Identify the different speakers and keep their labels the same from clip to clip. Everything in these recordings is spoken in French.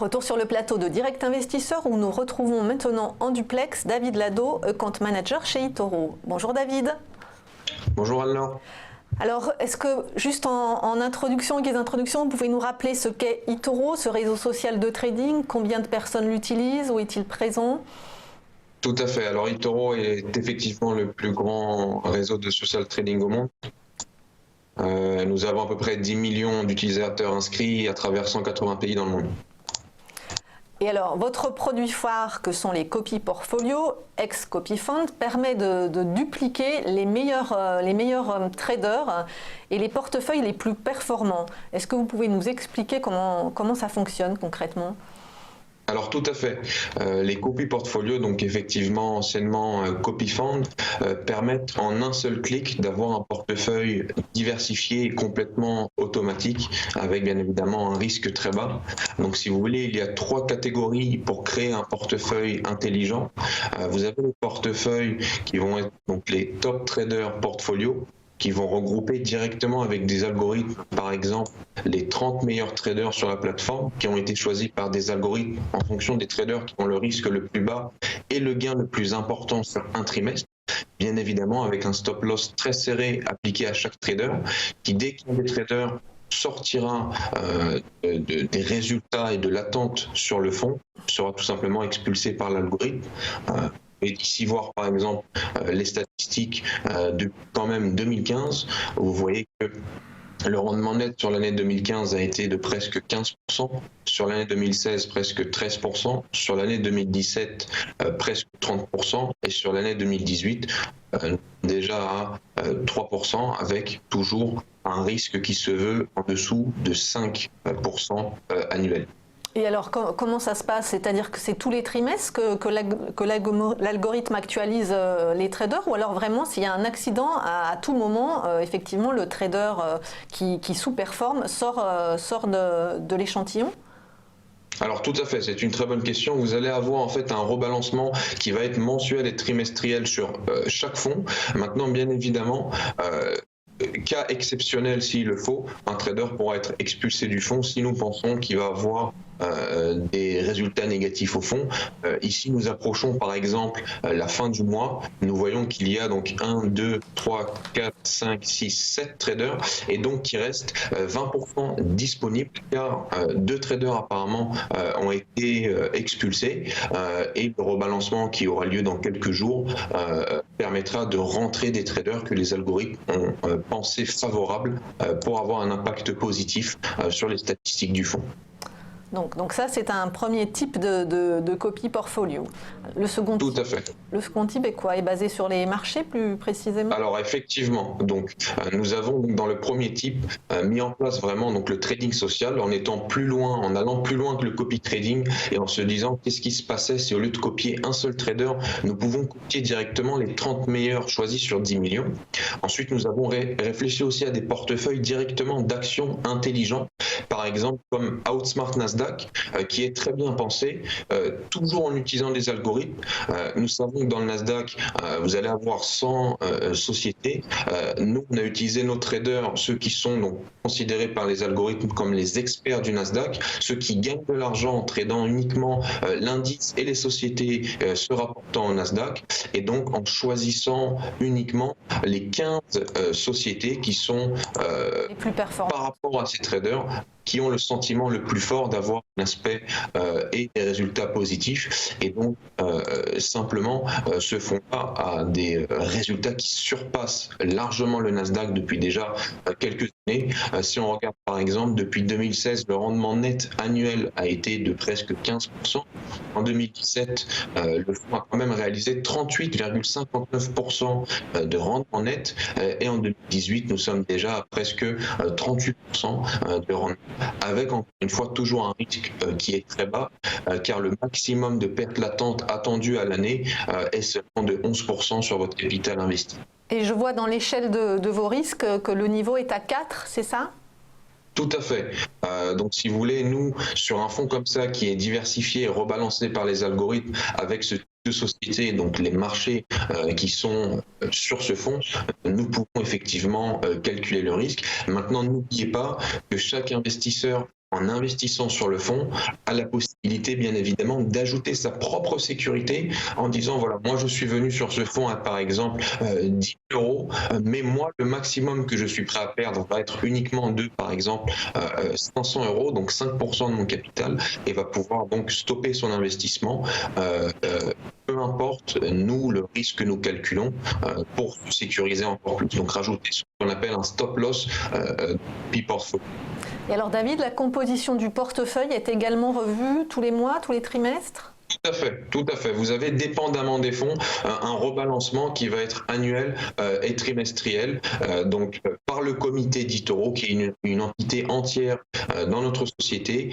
Speaker 1: Retour sur le plateau de Direct Investisseur où nous retrouvons maintenant en duplex David Lado, Account Manager chez eToro. Bonjour David.
Speaker 2: Bonjour Anne-Laure.
Speaker 1: Alors, est-ce que juste en introduction, guise d'introduction, vous pouvez nous rappeler ce qu'est eToro, ce réseau social de trading, combien de personnes l'utilisent, où est-il présent?
Speaker 2: Tout à fait. Alors eToro est effectivement le plus grand réseau de social trading au monde. Nous avons à peu près 10 millions d'utilisateurs inscrits à travers 180 pays dans le monde.
Speaker 1: Et alors, votre produit phare, que sont les copies portfolio, ex-copy-fund, permet de dupliquer les meilleurs traders et les portefeuilles les plus performants. Est-ce que vous pouvez nous expliquer comment ça fonctionne concrètement ?
Speaker 2: Alors tout à fait. Les copies portfolio, donc effectivement anciennement copy fund, permettent en un seul clic d'avoir un portefeuille diversifié et complètement automatique, avec bien évidemment un risque très bas. Donc si vous voulez, il y a 3 catégories pour créer un portefeuille intelligent. Vous avez les portefeuilles qui vont être donc les top traders portfolio, qui vont regrouper directement avec des algorithmes, par exemple les 30 meilleurs traders sur la plateforme qui ont été choisis par des algorithmes en fonction des traders qui ont le risque le plus bas et le gain le plus important sur un trimestre. Bien évidemment avec un stop loss très serré appliqué à chaque trader qui, dès qu'un des traders sortira des résultats et de l'attente sur le fond, sera tout simplement expulsé par l'algorithme. Et d'ici voir par exemple les statistiques de quand même 2015, vous voyez que le rendement net sur l'année 2015 a été de presque 15%, sur l'année 2016 presque 13%, sur l'année 2017 presque 30% et sur l'année 2018 déjà à 3% avec toujours un risque qui se veut en dessous de 5% annuel.
Speaker 1: Et alors, comment ça se passe? C'est-à-dire que c'est tous les trimestres que l'algorithme actualise les traders, ou alors vraiment, s'il y a un accident, à tout moment, effectivement, le trader qui sous-performe sort de l'échantillon?
Speaker 2: Alors tout à fait, c'est une très bonne question. Vous allez avoir en fait un rebalancement qui va être mensuel et trimestriel sur chaque fonds. Maintenant, bien évidemment, cas exceptionnel s'il le faut, un trader pourra être expulsé du fonds si nous pensons qu'il va avoir des résultats négatifs au fond. Ici, nous approchons par exemple la fin du mois. Nous voyons qu'il y a donc 1, 2, 3, 4, 5, 6, 7 traders et donc qui reste 20% disponibles car 2 traders apparemment ont été expulsés et le rebalancement qui aura lieu dans quelques jours permettra de rentrer des traders que les algorithmes ont pensé favorables pour avoir un impact positif sur les statistiques du fonds.
Speaker 1: Donc ça, c'est un premier type de copie portfolio. Le second
Speaker 2: Tout à fait.
Speaker 1: Le second type est quoi? Est basé sur les marchés plus précisément?
Speaker 2: Alors effectivement, donc nous avons dans le premier type mis en place vraiment donc le trading social en étant plus loin, en allant plus loin que le copy trading et en se disant qu'est-ce qui se passait si au lieu de copier un seul trader, nous pouvons copier directement les 30 meilleurs choisis sur 10 millions. Ensuite, nous avons réfléchi aussi à des portefeuilles directement d'actions intelligents, par exemple comme Outsmart Nasdaq, qui est très bien pensé, toujours en utilisant des algorithmes. Nous savons que dans le Nasdaq, vous allez avoir 100 sociétés. Nous, on a utilisé nos traders, ceux qui sont donc considérés par les algorithmes comme les experts du Nasdaq, ceux qui gagnent de l'argent en tradant uniquement l'indice et les sociétés se rapportant au Nasdaq, et donc en choisissant uniquement les 15 sociétés qui sont
Speaker 1: les plus performantes
Speaker 2: par rapport à ces traders, qui ont le sentiment le plus fort d'avoir un aspect et des résultats positifs, et donc simplement ce fonds-là a des résultats qui surpassent largement le Nasdaq depuis déjà quelques années. Si on regarde par exemple depuis 2016, le rendement net annuel a été de presque 15%. En 2017, le fonds a quand même réalisé 38,59% de rendement net, et en 2018, nous sommes déjà à presque 38% de rendement, avec encore une fois toujours un risque qui est très bas, car le maximum de pertes latentes attendues à l'année est seulement de 11% sur votre capital investi.
Speaker 1: Et je vois dans l'échelle de vos risques que le niveau est à 4, c'est ça ?
Speaker 2: Tout à fait. Donc si vous voulez, nous, sur un fonds comme ça qui est diversifié et rebalancé par les algorithmes avec ce type de société, donc les marchés qui sont sur ce fonds, nous pouvons effectivement calculer le risque. Maintenant, n'oubliez pas que chaque investisseur en investissant sur le fonds, a la possibilité, bien évidemment, d'ajouter sa propre sécurité en disant, voilà, moi je suis venu sur ce fonds à, par exemple, 10 euros, mais moi, le maximum que je suis prêt à perdre va être uniquement de, par exemple, 500 euros, donc 5% de mon capital, et va pouvoir donc stopper son investissement. Peu importe, nous, le risque que nous calculons pour sécuriser encore plus. Donc rajouter ce qu'on appelle un stop loss portfolio.
Speaker 1: Et alors David, la composition du portefeuille est également revue tous les mois, tous les trimestres ?
Speaker 2: Tout à fait, tout à fait. Vous avez, dépendamment des fonds, un rebalancement qui va être annuel et trimestriel, donc par le comité d'eToro, qui est une entité entière dans notre société,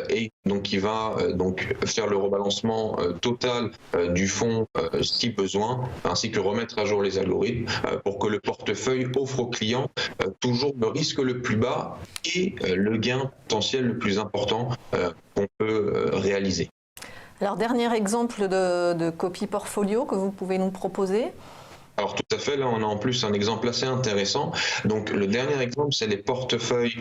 Speaker 2: et donc qui va donc faire le rebalancement total du fonds si besoin, ainsi que remettre à jour les algorithmes pour que le portefeuille offre aux clients toujours le risque le plus bas et le gain potentiel le plus important qu'on peut réaliser.
Speaker 1: Alors, dernier exemple de copie portfolio que vous pouvez nous proposer?
Speaker 2: Alors tout à fait, là on a en plus un exemple assez intéressant. Donc le dernier exemple, c'est les portefeuilles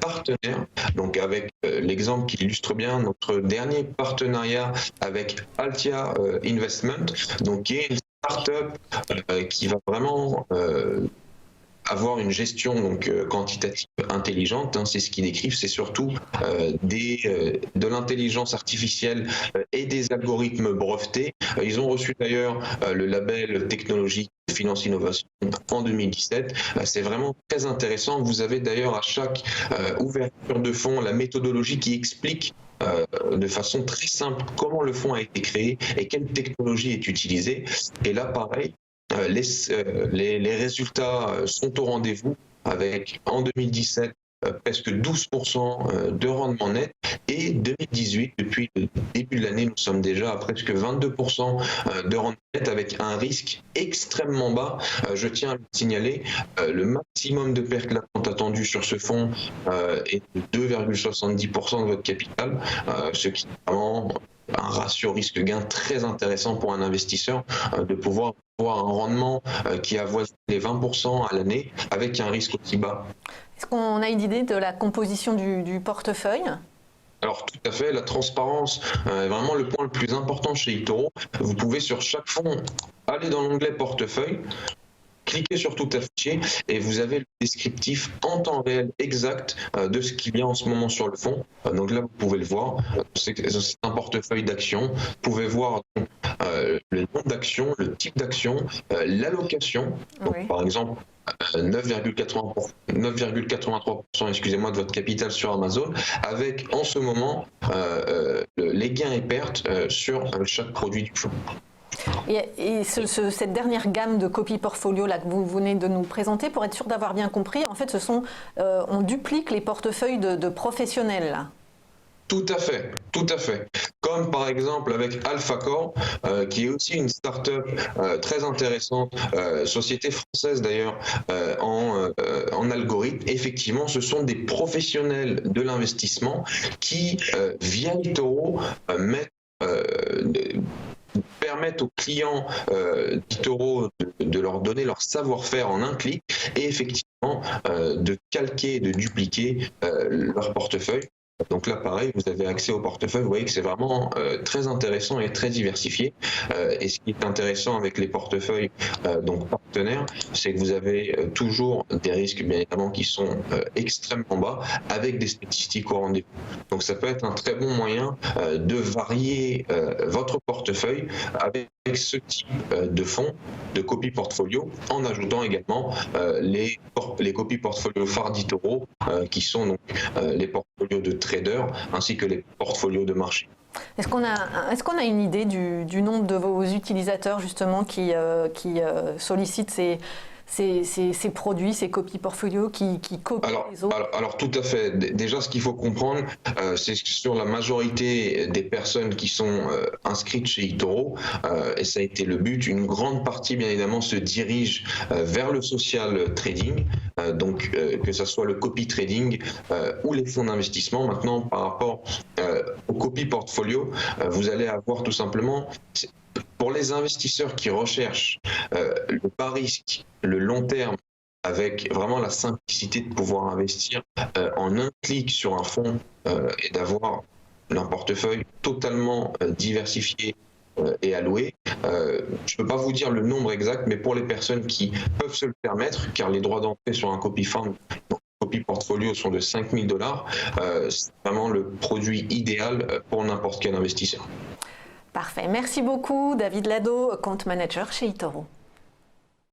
Speaker 2: partenaires. Donc avec l'exemple qui illustre bien notre dernier partenariat avec Altia Investment, donc qui est une start-up qui va vraiment avoir une gestion donc quantitative intelligente, hein, c'est ce qu'ils décrivent, c'est surtout de l'intelligence artificielle et des algorithmes brevetés. Ils ont reçu d'ailleurs le label technologique Finance Innovation en 2017. C'est vraiment très intéressant. Vous avez d'ailleurs à chaque ouverture de fonds la méthodologie qui explique de façon très simple comment le fonds a été créé et quelle technologie est utilisée. Et là, pareil, les résultats sont au rendez-vous avec, en 2017, presque 12% de rendement net, et 2018, depuis le début de l'année, nous sommes déjà à presque 22% de rendement net avec un risque extrêmement bas. Je tiens à le signaler, le maximum de pertes latentes attendues sur ce fonds est de 2,70% de votre capital, ce qui est vraiment un ratio risque-gain très intéressant pour un investisseur de pouvoir avoir un rendement qui avoisine les 20% à l'année avec un risque aussi bas.
Speaker 1: Est-ce qu'on a une idée de la composition du portefeuille ?
Speaker 2: Alors tout à fait, la transparence est vraiment le point le plus important chez eToro. Vous pouvez sur chaque fonds aller dans l'onglet portefeuille, cliquez sur tout afficher et vous avez le descriptif en temps réel exact de ce qu'il y a en ce moment sur le fonds. Donc là, vous pouvez le voir. C'est un portefeuille d'actions. Vous pouvez voir donc, le nombre d'actions, le type d'action, l'allocation. Oui. Par exemple, 9,83% excusez-moi, de votre capital sur Amazon, avec en ce moment les gains et pertes sur chaque produit du fonds.
Speaker 1: Et cette dernière gamme de copie portfolio là que vous venez de nous présenter, pour être sûr d'avoir bien compris, en fait, on duplique les portefeuilles de professionnels là.
Speaker 2: Tout à fait, tout à fait. Comme par exemple avec AlphaCore, qui est aussi une start-up très intéressante, société française d'ailleurs, en algorithme. Effectivement, ce sont des professionnels de l'investissement qui, via eToro, permettent aux clients d'eToro de leur donner leur savoir-faire en un clic et effectivement de calquer, de dupliquer leur portefeuille. Donc là, pareil, vous avez accès au portefeuille. Vous voyez que c'est vraiment très intéressant et très diversifié. Et ce qui est intéressant avec les portefeuilles donc partenaires, c'est que vous avez toujours des risques, bien évidemment, qui sont extrêmement bas, avec des statistiques au rendez-vous. Donc ça peut être un très bon moyen de varier votre portefeuille avec ce type de fonds, de copies portfolio, en ajoutant également les copies portfolio phares d'eToro, qui sont donc les portfolios de traders ainsi que les portfolios de marché.
Speaker 1: Est-ce qu'on a une idée du nombre de vos utilisateurs justement qui sollicitent ces produits, ces copies portfolio qui copient les autres?
Speaker 2: Alors tout à fait. Déjà, ce qu'il faut comprendre, c'est que sur la majorité des personnes qui sont inscrites chez eToro, et ça a été le but, une grande partie bien évidemment se dirige vers le social trading, donc que ce soit le copy trading ou les fonds d'investissement. Maintenant, par rapport aux copies portfolio, vous allez avoir tout simplement, pour les investisseurs qui recherchent le bas risque, le long terme avec vraiment la simplicité de pouvoir investir en un clic sur un fonds et d'avoir un portefeuille totalement diversifié et alloué. Je ne peux pas vous dire le nombre exact, mais pour les personnes qui peuvent se le permettre, car les droits d'entrée sur un copy fund, copy portfolio sont de $5 000, c'est vraiment le produit idéal pour n'importe quel investisseur.
Speaker 1: Parfait. Merci beaucoup, David Lado, compte manager chez eToro.